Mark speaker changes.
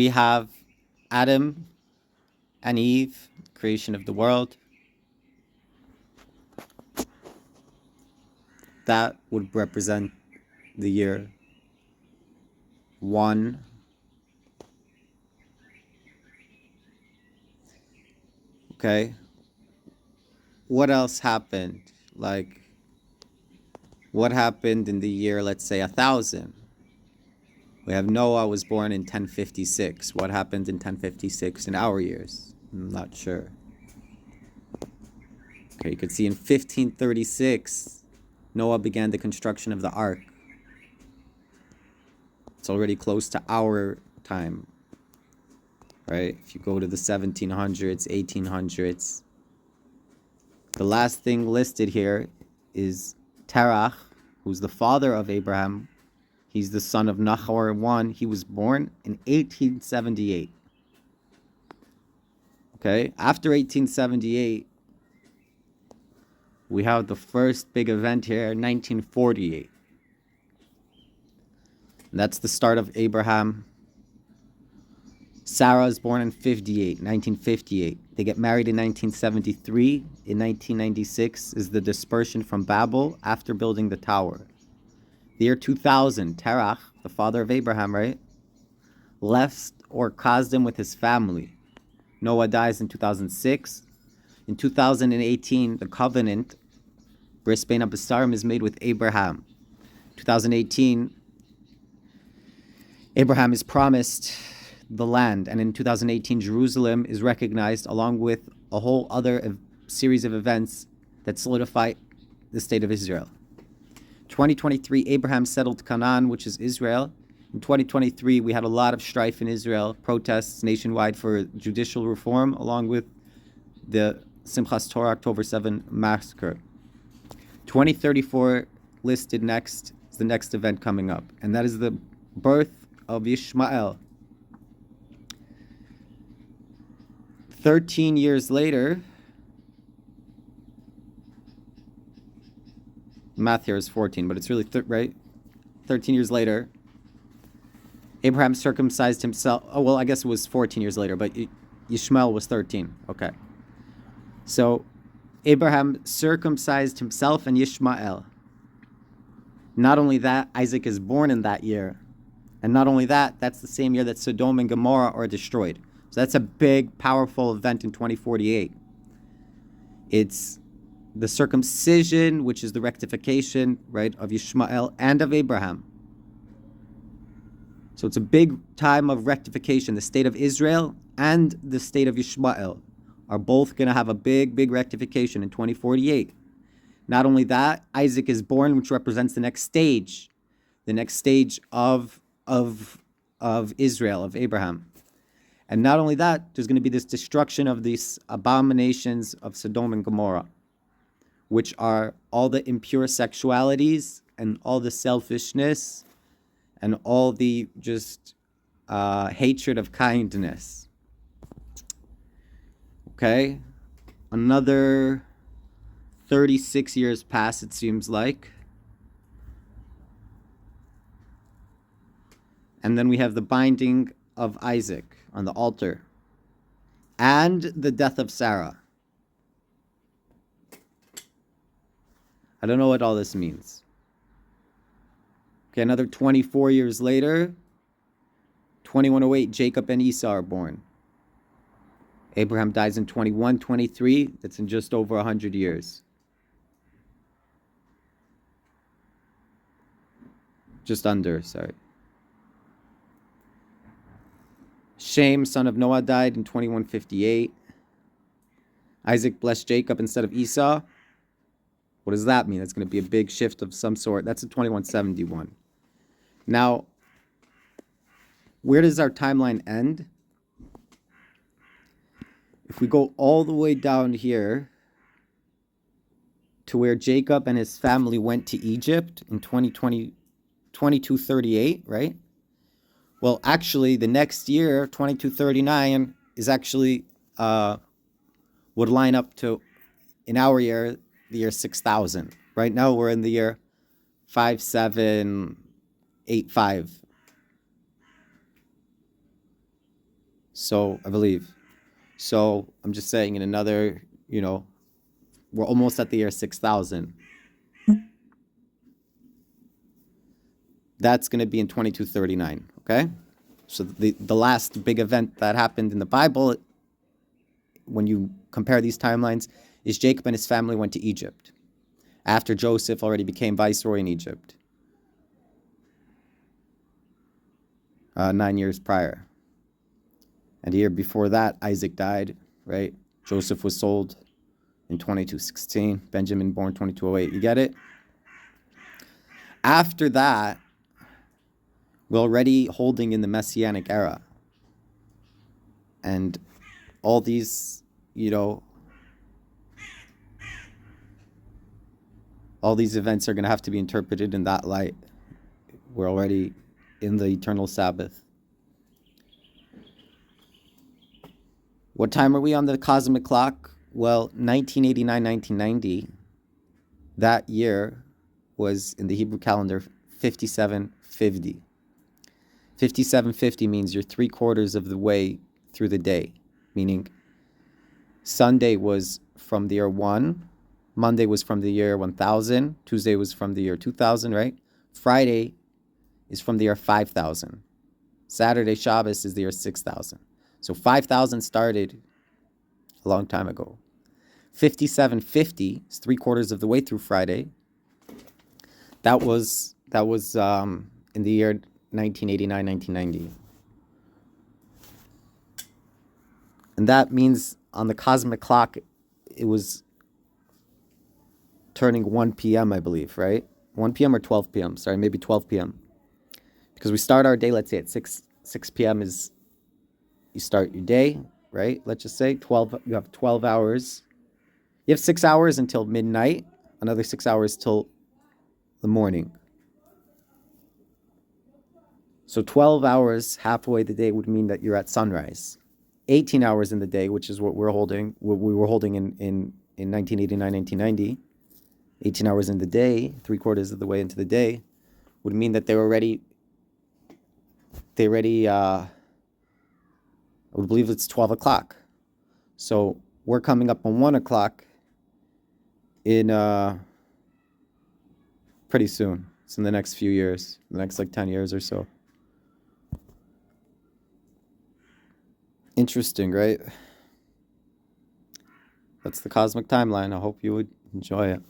Speaker 1: We have Adam and Eve, creation of the world. That would represent the year 1. Okay. What else happened? Like, what happened in the year, let's say, 1000? We have Noah was born in 1056. What happened in 1056 in our years? I'm not sure. Okay, you could see in 1536, Noah began the construction of the ark. It's already close to our time, right? If you go to the 1700s, 1800s, the last thing listed here is Terach, who's the father of Abraham. He's the son of Nahor I. He was born in 1878. Okay, after 1878, we have the first big event here, 1948. And that's the start of Abraham. Sarah is born in 1958. They get married in 1973. In 1996 is the dispersion from Babel after building the tower. The year 2000, Terach, the father of Abraham, right, left or caused him with his family. Noah dies in 2006. In 2018, the covenant, Bris Bein HaBesarim, is made with Abraham. 2018, Abraham is promised the land, and in 2018, Jerusalem is recognized along with a whole other series of events that solidify the state of Israel. 2023, Abraham settled Canaan, which is Israel. In 2023, we had a lot of strife in Israel, protests nationwide for judicial reform, along with the Simchas Torah October 7 massacre. 2034 listed next is the next event coming up, and that is the birth of Yishmael. 13 years later, math here is 14, but it's really, right? 13 years later, Abraham circumcised himself. Oh, well, I guess it was 14 years later, but Yishmael was 13. Okay. So Abraham circumcised himself and Yishmael. Not only that, Isaac is born in that year. And not only that, that's the same year that Sodom and Gomorrah are destroyed. So that's a big, powerful event in 2048. It's the circumcision, which is the rectification, right, of Yishmael and of Abraham. So it's a big time of rectification. The state of Israel and the state of Yishmael are both going to have a big, big rectification in 2048. Not only that, Isaac is born, which represents the next stage of Israel, of Abraham. And not only that, there's going to be this destruction of these abominations of Sodom and Gomorrah, which are all the impure sexualities and all the selfishness and all the just hatred of kindness. Okay? Another 36 years pass, it seems like. And then we have the binding of Isaac on the altar and the death of Sarah. I don't know what all this means. Okay, another 24 years later, 2108, Jacob and Esau are born. Abraham dies in 2123. That's in just over 100 years. Just under, sorry. Shem, son of Noah, died in 2158. Isaac blessed Jacob instead of Esau. What does that mean? That's going to be a big shift of some sort. That's in 2171. Now, where does our timeline end? If we go all the way down here to where Jacob and his family went to Egypt in 2238, right? Well, actually, the next year, 2239, is actually would line up to, in our year, the year 6000. Right now, we're in the year 5785. So I believe. So I'm just saying in another, we're almost at the year 6000. That's going to be in 2239, okay? So the last big event that happened in the Bible, when you compare these timelines, is Jacob and his family went to Egypt after Joseph already became viceroy in Egypt 9 years prior. And the year before that, Isaac died, right? Joseph was sold in 2216. Benjamin born 2208. You get it? After that, we're already holding in the Messianic era. And all these, all these events are going to have to be interpreted in that light. We're already in the eternal Sabbath. What time are we on the cosmic clock? Well, 1989, 1990, that year was in the Hebrew calendar 5750. 5750 means you're 3/4 of the way through the day, meaning Sunday was from the year 1, Monday was from the year 1000, Tuesday was from the year 2000, right? Friday is from the year 5000. Saturday, Shabbos, is the year 6000. So 5000 started a long time ago. 5750 is 3/4 of the way through Friday. That was in the year 1989, 1990. And that means on the cosmic clock, it was turning 1 p.m., I believe, right? 1 p.m. or 12 p.m. Sorry, maybe 12 p.m. Because we start our day, let's say at 6 p.m. is you start your day, right? Let's just say 12. You have 12 hours. You have 6 hours until midnight, another 6 hours till the morning. So 12 hours halfway the day would mean that you're at sunrise. 18 hours in the day, which is what we were holding in 1989, 1990. 18 hours in the day, 3/4 of the way into the day, would mean that I would believe it's 12 o'clock. So we're coming up on 1 o'clock in pretty soon. It's in the next few years, the next 10 years or so. Interesting, right? That's the cosmic timeline. I hope you would enjoy it.